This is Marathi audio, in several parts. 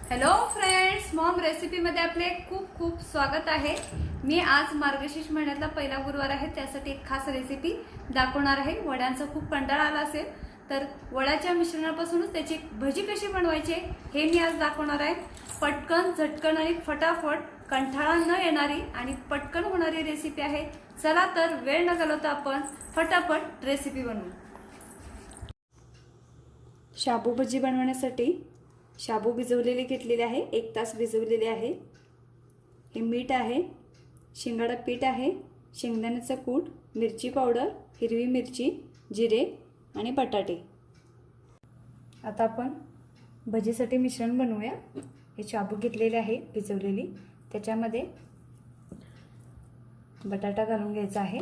हॅलो फ्रेंड्स, मॉम रेसिपीमध्ये आपले खूप खूप स्वागत आहे। मी आज मार्गशीर्ष महिन्यातला पहिला गुरुवार आहे, त्यासाठी एक खास रेसिपी दाखवणार आहे। वड्यांचा खूप कंटाळा आला असेल तर वड्याच्या मिश्रणापासूनच त्याची भजी कशी बनवायची हे मी आज दाखवणार आहे। पटकन झटकन आणि फटाफट कंटाळा न येणारी आणि पटकन होणारी रेसिपी आहे। चला तर वेळ न घालवता आपण फटाफट रेसिपी बनवू। शाबू भजी बनवण्यासाठी शाबू भिजवलेले घेतलेले आहे, 1 तास भिजवलेले आहे। हे मीठ आहे, शेंगदाणा पीठ आहे, शेंगदाण्याचा कूट, मिरची पावडर, हिरवी मिरची, जिरे आणि बटाटे। आता आपण भजीसाठी मिश्रण बनवूया। हे शाबू घेतलेले आहे भिजवलेली, त्याच्यामध्ये बटाटा घालून घ्यायचा आहे।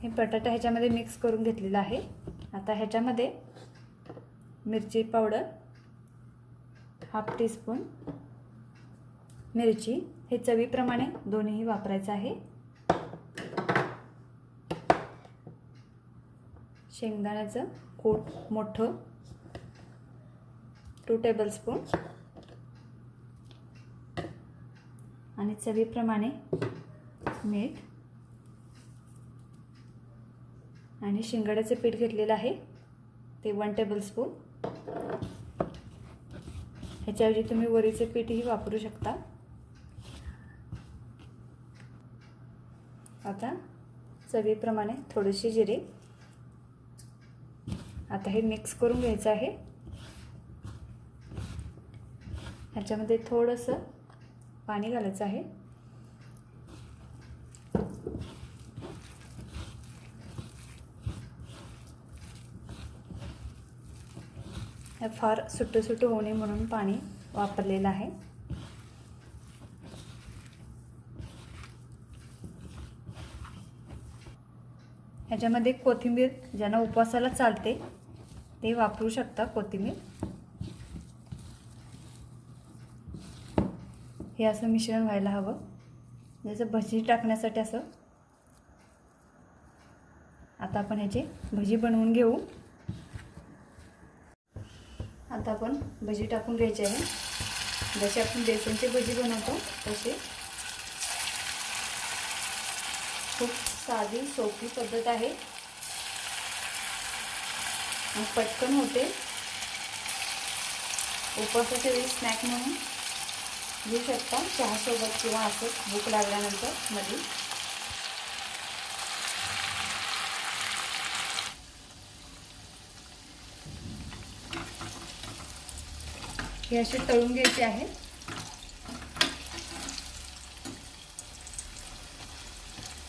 हे बटाटा ह्याच्यामध्ये मिक्स करून घेतलेला आहे। आता ह्याच्यामध्ये मिरची पावडर हाफ टीस्पून, मिरची हे चवीप्रमाणे दोन्ही वापरायचं आहे। शेंगदाण्याचं कूट मोठं 2 टेबलस्पून आणि चवीप्रमाणे मीठ आणि शेंगदाण्याचे पीठ घेतलेलं आहे ते 1 टेबलस्पून। ह्याच्याऐवजी तुम्ही वरीचे पीठही वापरू शकता। आता चवीप्रमाणे थोडेसे जिरे। आता हे मिक्स करून घ्यायचं आहे। ह्याच्यामध्ये थोडंसं पाणी घालायचं आहे। हे फार सुट्ट होऊ नये म्हणून पाणी वापरलेलं आहे। ह्याच्यामध्ये कोथिंबीर ज्यांना उपवासाला चालते ते वापरू शकता कोथिंबीर। हे असं मिश्रण व्हायला हवं, जसं भजी टाकण्यासाठी असं। आता आपण ह्याची भजी बनवून घेऊ। आता आपण भजी टाकून घ्यायची आहे, जसे आपण बेसनची भजी बनवतो तसे। खूप साधी सोपी पद्धत आहे आणि पटकन होते। उपवासाच्या वेळी स्नॅक म्हणून घेऊ शकता, चहासोबत किंवा असं भूक लागल्यानंतर मध्ये। हे असे तळून घ्यायचे आहे।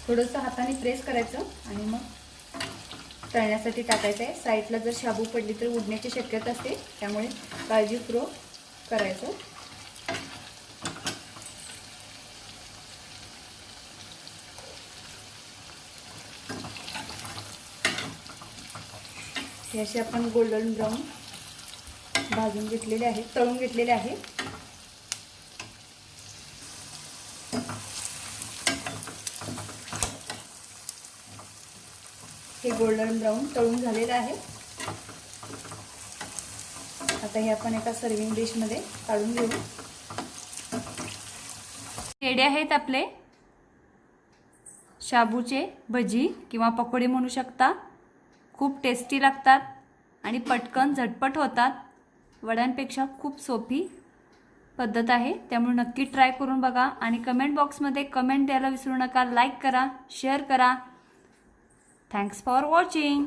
थोडंसं हाताने प्रेस करायचं आणि मग तळण्यासाठी टाकायचं आहे। साईडला जर शाबू पडली तर उडण्याची शक्यता असते, त्यामुळे काळजीपूर्वक करायचं। हे असे आपण गोल्डन ब्राऊन भाजून घेतलेले आहे, तळून घेतलेले आहे। हे गोल्डन ब्राऊन तळून झालेलं आहे। आता हे आपण एका सर्विंग डिश मध्ये काढून घेऊ। रेडी आहेत आपले शाबूचे भजी किंवा पकोडे म्हणू शकता। खूप टेस्टी लागतात आणि पटकन झटपट होतात। वड्यांपेक्षा खूप सोपी पद्धत आहे, त्यामुळे नक्की ट्राय करून बघा आणि कमेंट बॉक्समध्ये कमेंट द्यायला विसरू नका। लाईक करा, शेअर करा। Thanks for watching.